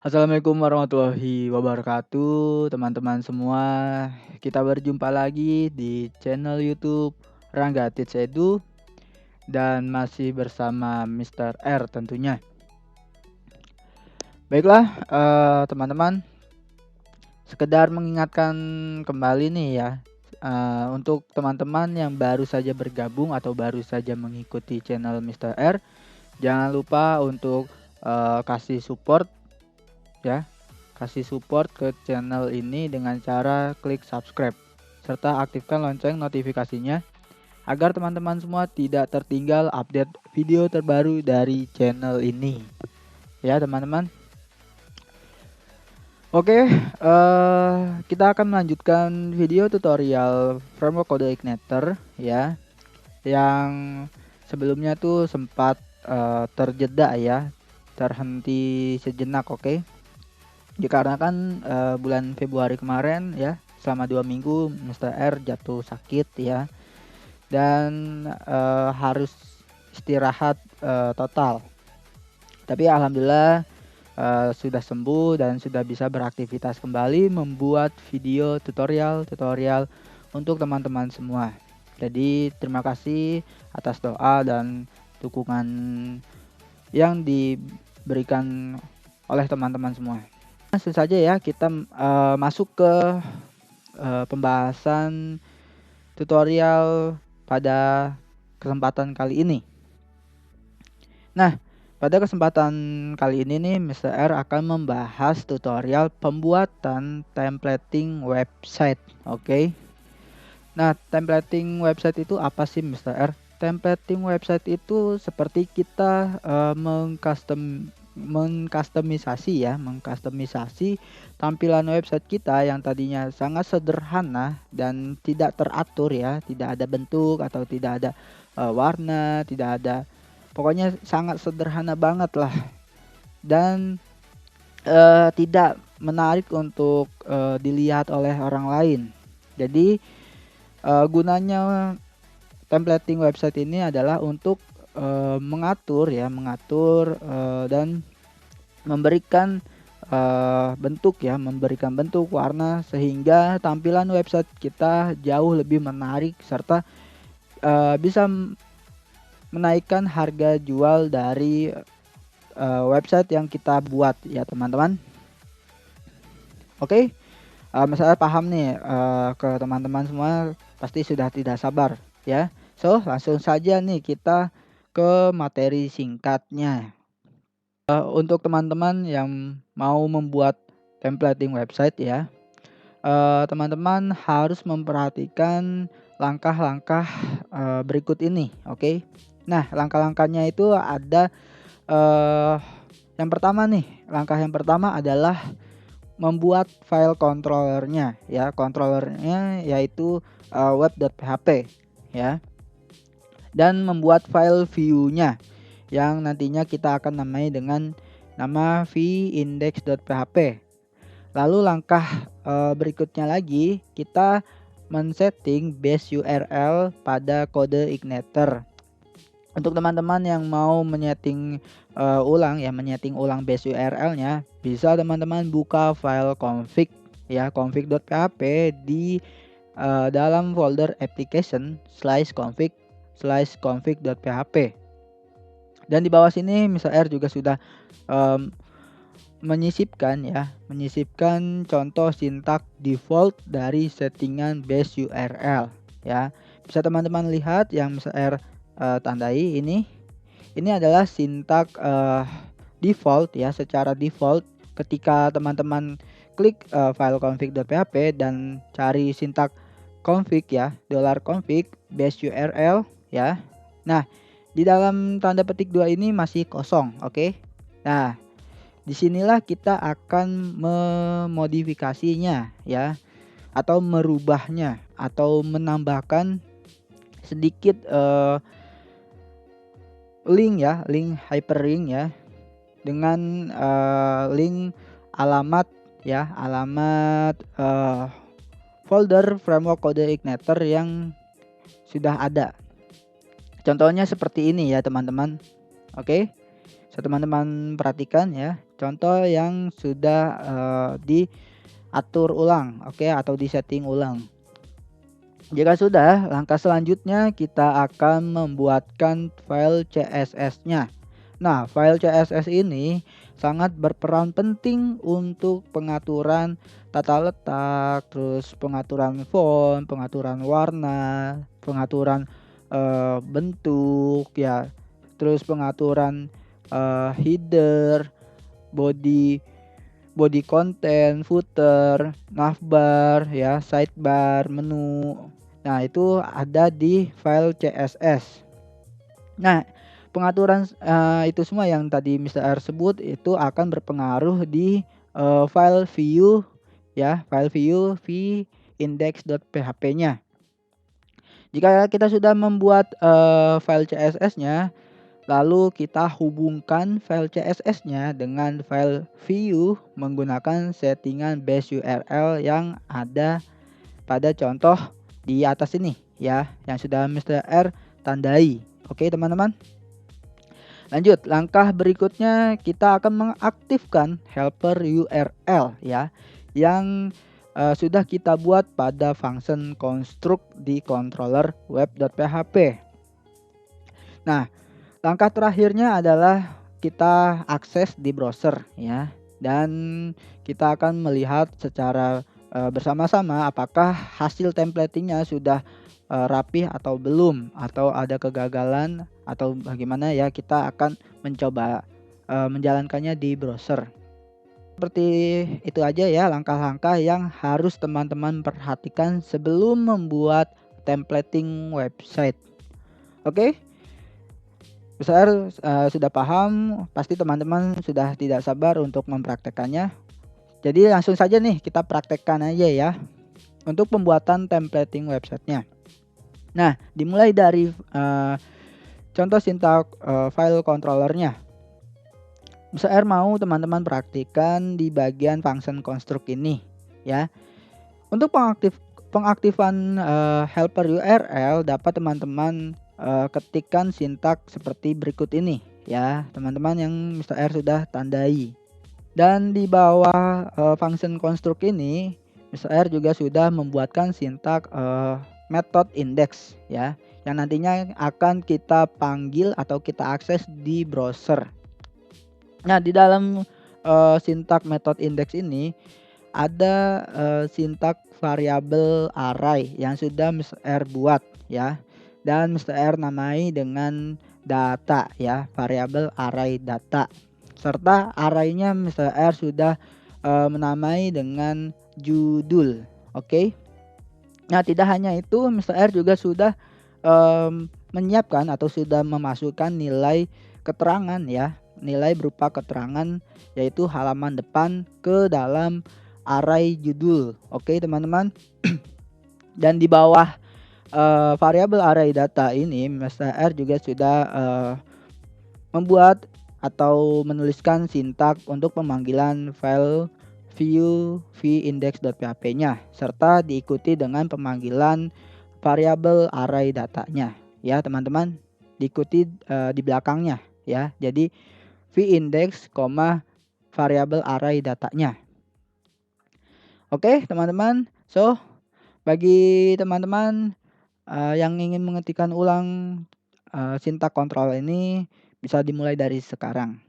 Assalamualaikum warahmatullahi wabarakatuh, teman-teman semua. Kita berjumpa lagi di channel YouTube Rangga Teach Edu dan masih bersama Mr. R tentunya. Baiklah, teman-teman, sekedar mengingatkan kembali nih ya, untuk teman-teman yang baru saja bergabung atau baru saja mengikuti channel Mr. R, jangan lupa untuk kasih support ya. Kasih support ke channel ini dengan cara klik subscribe serta aktifkan lonceng notifikasinya agar teman-teman semua tidak tertinggal update video terbaru dari channel ini. Ya, teman-teman. Oke, kita akan melanjutkan video tutorial framework kode Igniter ya, yang sebelumnya tuh sempat terjeda ya, terhenti sejenak, oke. Dikarenakan bulan Februari kemarin ya, selama 2 minggu Mr. R jatuh sakit ya, dan harus istirahat total. Tapi alhamdulillah sudah sembuh dan sudah bisa beraktivitas kembali membuat video tutorial untuk teman-teman semua. Jadi terima kasih atas doa dan dukungan yang diberikan oleh teman-teman semua. Langsung saja ya kita masuk ke pembahasan tutorial pada kesempatan kali ini. Nah, pada kesempatan kali ini nih Mr. R akan membahas tutorial pembuatan templating website. Oke. Nah, templating website itu apa sih Mr. R? Templating website itu seperti kita mengkustomisasi tampilan website kita yang tadinya sangat sederhana dan tidak teratur ya, tidak ada bentuk atau tidak ada warna, tidak ada, pokoknya sangat sederhana banget lah, dan tidak menarik untuk dilihat oleh orang lain. Jadi gunanya templating website ini adalah untuk mengatur dan memberikan bentuk ya, memberikan bentuk, warna, sehingga tampilan website kita jauh lebih menarik serta bisa menaikkan harga jual dari website yang kita buat ya, teman-teman. Oke, misalnya paham nih, ke teman-teman semua pasti sudah tidak sabar ya. So, langsung saja nih kita ke materi singkatnya. Untuk teman-teman yang mau membuat templating website ya, teman-teman harus memperhatikan langkah-langkah berikut ini, oke. Nah, langkah-langkahnya itu ada, yang pertama nih, langkah yang pertama adalah membuat file controllernya ya, controllernya yaitu web.php ya, dan membuat file view-nya yang nantinya kita akan namai dengan nama v-index.php. Lalu langkah berikutnya lagi, kita men-setting base URL pada kode Igniter. Untuk teman-teman yang mau menyeting ulang base URL-nya, bisa teman-teman buka file config ya, config.php di dalam folder application/config.php. Dan di bawah sini Mr. R juga sudah menyisipkan contoh sintak default dari settingan base URL ya. Bisa teman-teman lihat yang Mr. R tandai ini adalah sintak default ya, secara default ketika teman-teman klik file config.php dan cari sintak config ya, $config base URL ya. Nah, di dalam tanda petik 2 ini masih kosong, oke. Nah, disinilah kita akan memodifikasinya ya, atau merubahnya atau menambahkan sedikit link hyperlink ya, dengan link alamat folder framework kode Igniter yang sudah ada. Contohnya seperti ini ya, teman-teman. Oke. So, teman-teman perhatikan ya, contoh yang sudah diatur ulang, oke, atau disetting ulang. Jika sudah, langkah selanjutnya kita akan membuatkan file CSS-nya. Nah, file CSS ini sangat berperan penting untuk pengaturan tata letak, terus pengaturan font, pengaturan warna, pengaturan bentuk ya, terus pengaturan header, body body content, footer, navbar ya, sidebar, menu. Nah, itu ada di file CSS. Nah, pengaturan itu semua yang tadi Mr. R sebut itu akan berpengaruh di file view ya, file view v-index.php-nya. Jika kita sudah membuat file CSS-nya, lalu kita hubungkan file CSS-nya dengan file view menggunakan settingan base URL yang ada pada contoh di atas ini ya, yang sudah Mr. R tandai. Oke, teman-teman. Lanjut, langkah berikutnya kita akan mengaktifkan helper URL ya, yang sudah kita buat pada function construct di controller web.php. Nah, langkah terakhirnya adalah kita akses di browser ya, dan kita akan melihat secara bersama-sama apakah hasil templatingnya sudah rapih atau belum, atau ada kegagalan atau bagaimana ya, kita akan mencoba menjalankannya di browser. Seperti itu aja ya langkah-langkah yang harus teman-teman perhatikan sebelum membuat templating website. Oke? Besar sudah paham, pasti teman-teman sudah tidak sabar untuk mempraktekannya. Jadi langsung saja nih kita praktekkan aja ya untuk pembuatan templating websitenya. Nah, dimulai dari contoh sintak file controllernya. Besar mau teman-teman praktikan di bagian function construct ini ya. Untuk pengaktifan helper URL dapat teman-teman ketikkan sintak seperti berikut ini ya, teman-teman yang Mr. R sudah tandai. Dan di bawah function construct ini Mr. R juga sudah membuatkan sintak method index ya, yang nantinya akan kita panggil atau kita akses di browser. Nah, di dalam sintak method index ini ada sintak variabel array yang sudah Mr. R buat ya, dan Mr. R namai dengan data ya, variabel array data, serta arraynya Mr. R sudah menamai dengan judul. Oke. Nah, tidak hanya itu, Mr. R juga sudah menyiapkan atau sudah memasukkan nilai keterangan ya, nilai berupa keterangan yaitu halaman depan ke dalam array judul. Oke, teman-teman. Dan di bawah variabel array data ini Mr. R juga sudah membuat atau menuliskan sintak untuk pemanggilan file view v-index.php-nya, serta diikuti dengan pemanggilan variabel array datanya ya, teman-teman. Diikuti di belakangnya ya. Jadi v-index, variabel array datanya. Oke, teman-teman. So, bagi teman-teman yang ingin mengetikkan ulang sintak kontrol ini bisa dimulai dari sekarang.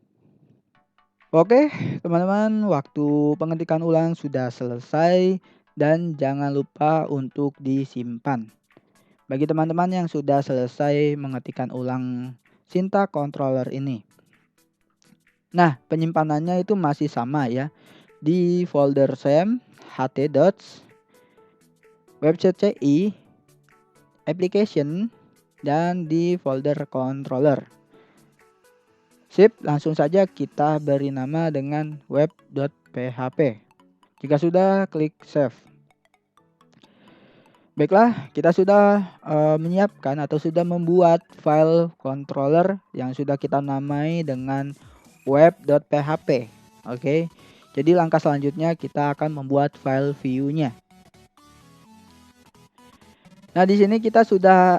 Oke, teman-teman, waktu pengetikan ulang sudah selesai dan jangan lupa untuk disimpan. Bagi teman-teman yang sudah selesai mengetikkan ulang sintak controller ini. Nah, penyimpanannya itu masih sama ya. Di folder SAM, ht-docs, website CI, application, dan di folder controller. Sip, langsung saja kita beri nama dengan web.php. Jika sudah, klik save. Baiklah, kita sudah menyiapkan atau sudah membuat file controller yang sudah kita namai dengan web.php. Oke. Jadi langkah selanjutnya kita akan membuat file view-nya. Nah, di sini kita sudah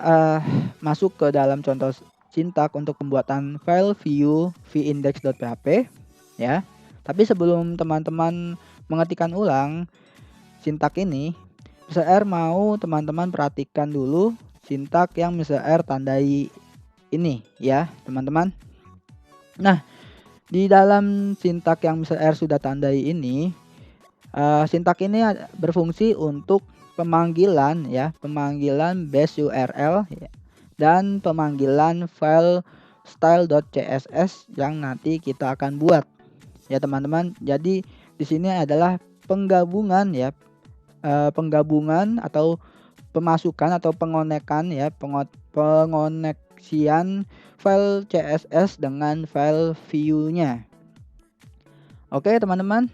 masuk ke dalam contoh sintak untuk pembuatan file view vindex.php ya. Tapi sebelum teman-teman mengetikkan ulang sintak ini, Mr. R mau teman-teman perhatikan dulu sintak yang Mr. R tandai ini ya, teman-teman. Nah, di dalam sintak yang Mr. R sudah tandai ini, sintak ini berfungsi untuk pemanggilan ya, pemanggilan base URL ya, dan pemanggilan file style.css yang nanti kita akan buat ya teman-teman. Jadi di sini adalah penggabungan ya, penggabungan atau pemasukan atau pengonekan ya, pengoneksian file CSS dengan file view-nya. Oke teman-teman,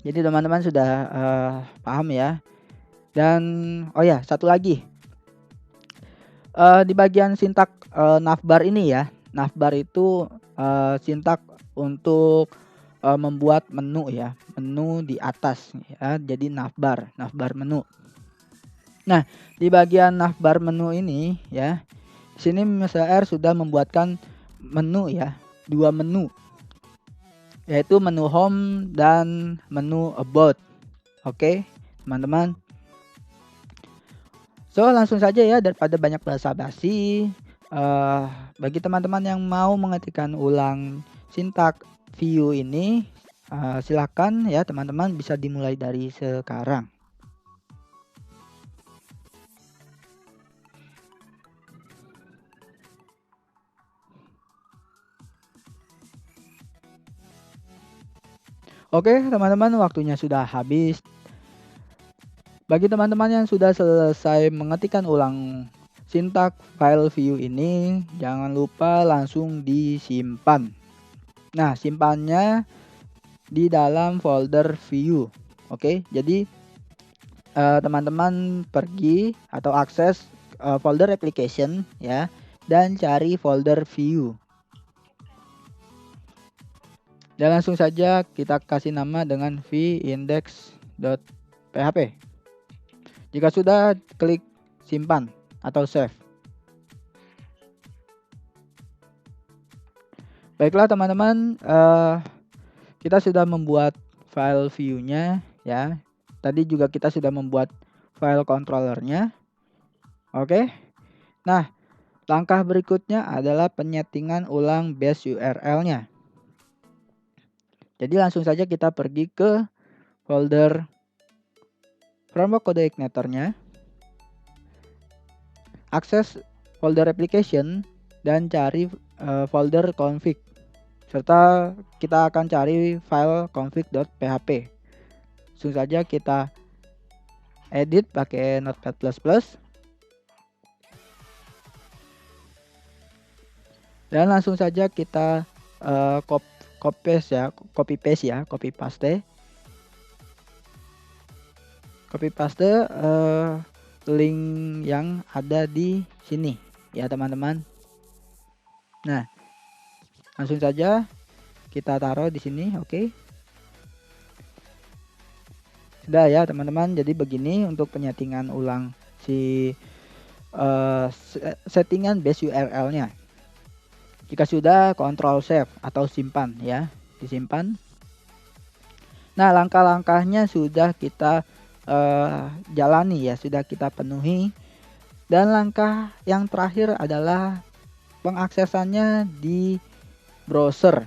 jadi teman-teman sudah paham ya. Dan oh ya, satu lagi, di bagian sintak navbar ini ya, navbar itu sintak untuk membuat menu ya, menu di atas ya, jadi navbar menu. Nah, di bagian navbar menu ini ya, sini Mr. R sudah membuatkan menu ya, dua menu, yaitu menu home dan menu about. Oke teman-teman, so langsung saja ya, daripada banyak basa-basi, bagi teman-teman yang mau mengetikkan ulang sintak view ini, silakan ya teman-teman, bisa dimulai dari sekarang. Oke teman-teman, waktunya sudah habis. Bagi teman-teman yang sudah selesai mengetikkan ulang sintak file view ini, jangan lupa langsung disimpan. Nah, simpannya di dalam folder view. Oke, jadi teman-teman pergi atau akses folder application ya, dan cari folder view. Dan langsung saja kita kasih nama dengan vindex.php. Jika sudah, klik simpan atau save. Baiklah teman-teman, kita sudah membuat file view-nya ya. Tadi juga kita sudah membuat file controllernya. Oke. Nah, langkah berikutnya adalah penyetingan ulang base URL-nya. Jadi langsung saja kita pergi ke folder framework kode igniter-nya, akses folder application, dan cari folder config, serta kita akan cari file config.php. Langsung saja kita edit pakai Notepad++. Dan langsung saja kita copy paste link yang ada di sini ya teman-teman. Nah, langsung saja kita taruh di sini. Oke. Sudah ya teman-teman, jadi begini untuk penyetingan ulang si settingan base URL-nya. Jika sudah, Ctrl save atau simpan ya, disimpan. Nah, langkah-langkahnya sudah kita jalani ya, sudah kita penuhi. Dan langkah yang terakhir adalah pengaksesannya di browser.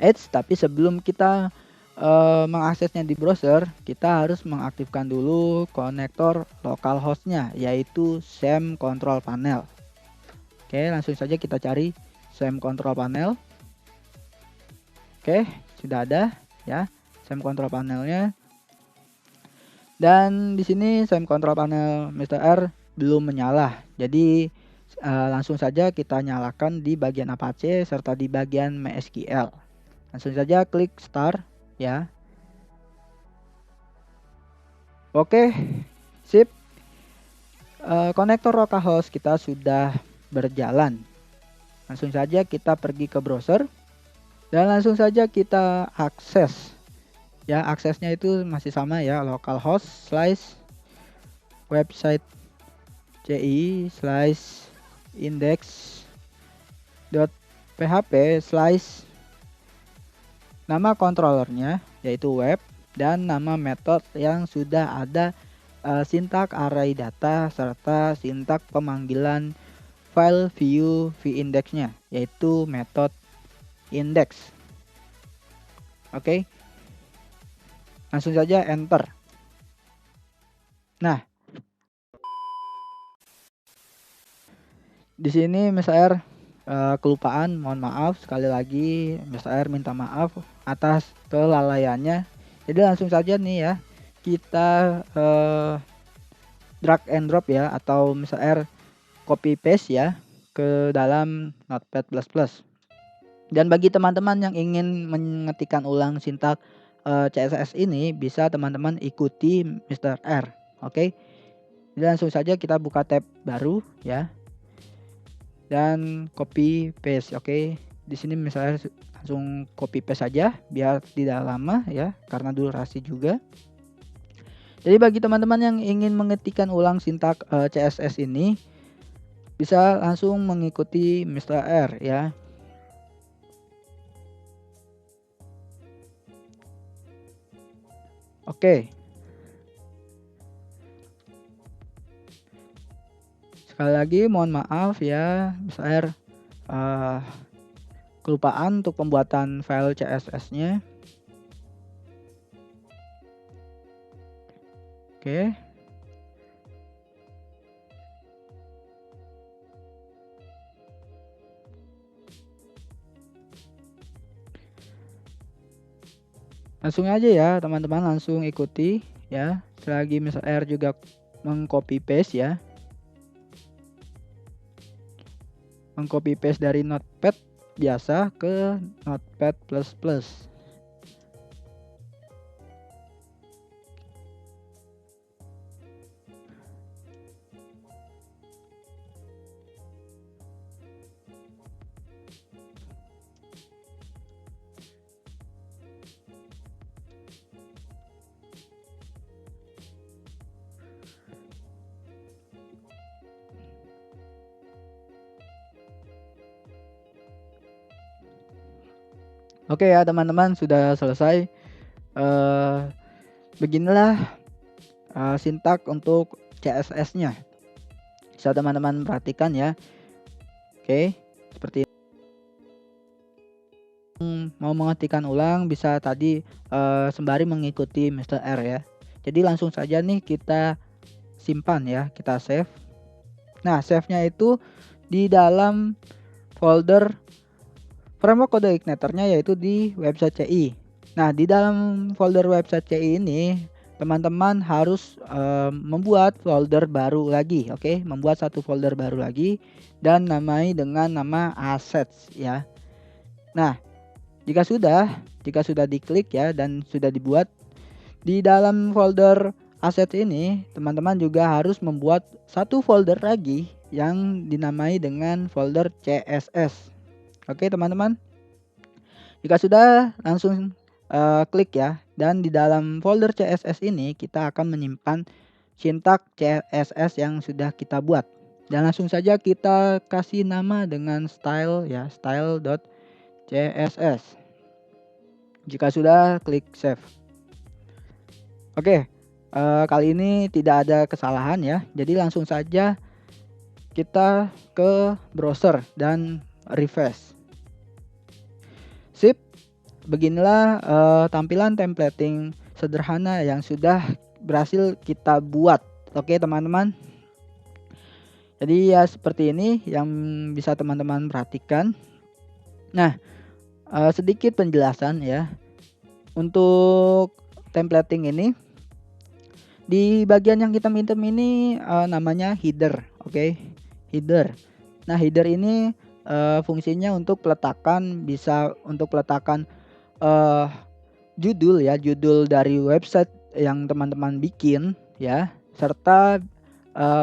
Tapi sebelum kita mengaksesnya di browser, kita harus mengaktifkan dulu konektor localhost-nya, yaitu SAM control panel. Oke, langsung saja kita cari SAM control panel. Oke, sudah ada ya SAM control panelnya. Dan di sini SAM control panel Mr. R belum menyala. Jadi langsung saja kita nyalakan di bagian Apache serta di bagian MySQL. Langsung saja klik start ya. Oke, sip. Konektor localhost kita sudah berjalan. Langsung saja kita pergi ke browser dan langsung saja kita akses. Ya, aksesnya itu masih sama ya, localhost/website ci/ index.php slash nama controllernya yaitu web dan nama metode yang sudah ada sintak array data serta sintak pemanggilan file view vindexnya yaitu metode index. Oke. Langsung saja enter. Nah, di sini Mr. kelupaan, mohon maaf sekali lagi Mr. minta maaf atas kelalaiannya. Jadi langsung saja nih ya, kita drag and drop ya atau Mr. copy paste ya ke dalam Notepad++. Dan bagi teman-teman yang ingin mengetikkan ulang sintak CSS ini, bisa teman-teman ikuti Mr. R. Oke. Jadi langsung saja kita buka tab baru ya. Dan copy paste. Oke. Di sini misalnya langsung copy paste saja biar tidak lama ya, karena durasi juga. Jadi bagi teman-teman yang ingin mengetikkan ulang sintak CSS ini, bisa langsung mengikuti Mr. R ya. Oke. Sekali lagi mohon maaf ya, Mr. kelupaan untuk pembuatan file CSS-nya. Oke. Langsung aja ya teman-teman, langsung ikuti ya. Selagi Mr. R juga mengcopy paste ya. Mengcopy paste dari Notepad biasa ke Notepad++. Oke ya teman-teman, sudah selesai. Beginilah sintak untuk CSS-nya. Bisa teman-teman perhatikan ya. Oke, seperti ini. Mau mengetikkan ulang bisa tadi sembari mengikuti Mr. R ya. Jadi langsung saja nih kita simpan ya, kita save. Nah, save-nya itu di dalam folder framework kode igniternya, yaitu di website CI. Nah, di dalam folder website CI ini teman-teman harus membuat folder baru lagi, oke? Membuat satu folder baru lagi dan namai dengan nama assets ya. Nah, jika sudah diklik ya dan sudah dibuat di dalam folder assets ini, teman-teman juga harus membuat satu folder lagi yang dinamai dengan folder CSS. Oke teman-teman, jika sudah langsung klik ya, dan di dalam folder CSS ini kita akan menyimpan sintak CSS yang sudah kita buat. Dan langsung saja kita kasih nama dengan style ya, style.css. Jika sudah, klik save. Oke, kali ini tidak ada kesalahan ya, jadi langsung saja kita ke browser dan refresh. Sip, beginilah tampilan templating sederhana yang sudah berhasil kita buat. Oke teman-teman. Jadi ya seperti ini yang bisa teman-teman perhatikan. Nah, sedikit penjelasan ya. Untuk templating ini, di bagian yang hitam-hitam ini namanya header. Oke, header. Nah, header ini fungsinya untuk peletakan, bisa untuk peletakan judul ya, judul dari website yang teman-teman bikin ya, serta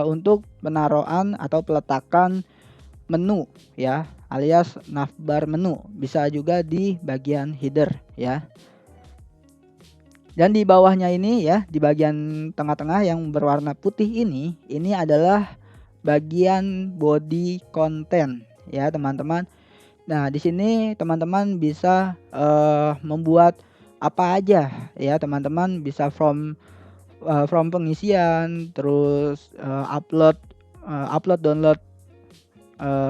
untuk penaruhan atau peletakan menu ya, alias navbar menu, bisa juga di bagian header ya. Dan di bawahnya ini ya, di bagian tengah-tengah yang berwarna putih ini adalah bagian body content ya teman-teman. Nah, di sini teman-teman bisa membuat apa aja ya teman-teman, bisa from pengisian, terus upload download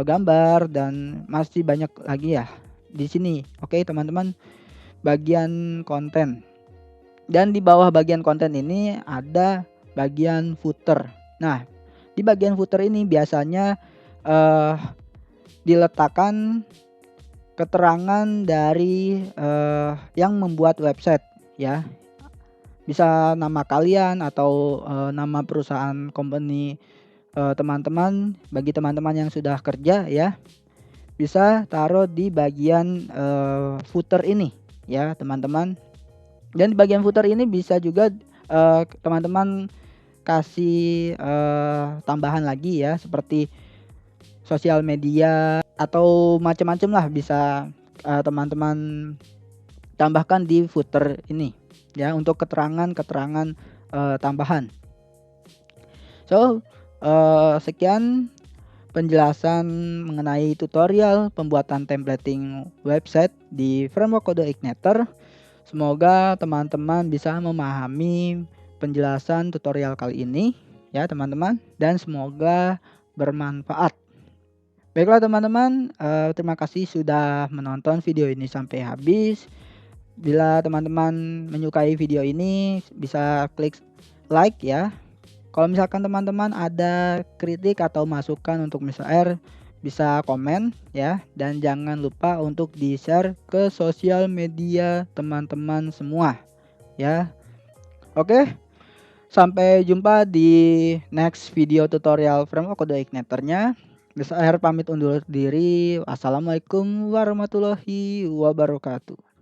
gambar, dan masih banyak lagi ya di sini. Oke teman-teman, bagian konten. Dan di bawah bagian konten ini ada bagian footer. Nah, di bagian footer ini biasanya diletakkan keterangan dari yang membuat website ya. Bisa nama kalian atau nama perusahaan company teman-teman. Bagi teman-teman yang sudah kerja ya, bisa taruh di bagian footer ini ya teman-teman. Dan di bagian footer ini bisa juga teman-teman kasih tambahan lagi ya, seperti sosial media atau macam-macam lah, bisa teman-teman tambahkan di footer ini ya, untuk keterangan-keterangan tambahan. So sekian penjelasan mengenai tutorial pembuatan templating website di framework Kode Igniter. Semoga teman-teman bisa memahami penjelasan tutorial kali ini ya teman-teman, dan semoga bermanfaat. Baiklah teman-teman, terima kasih sudah menonton video ini sampai habis. Bila teman-teman menyukai video ini, bisa klik like ya. Kalau misalkan teman-teman ada kritik atau masukan untuk Mr. R, bisa komen ya. Dan jangan lupa untuk di-share ke sosial media teman-teman semua ya. Oke, sampai jumpa di next video tutorial framework Kode Igniter-nya. Mr. R pamit undur diri. Wassalamualaikum warahmatullahi wabarakatuh.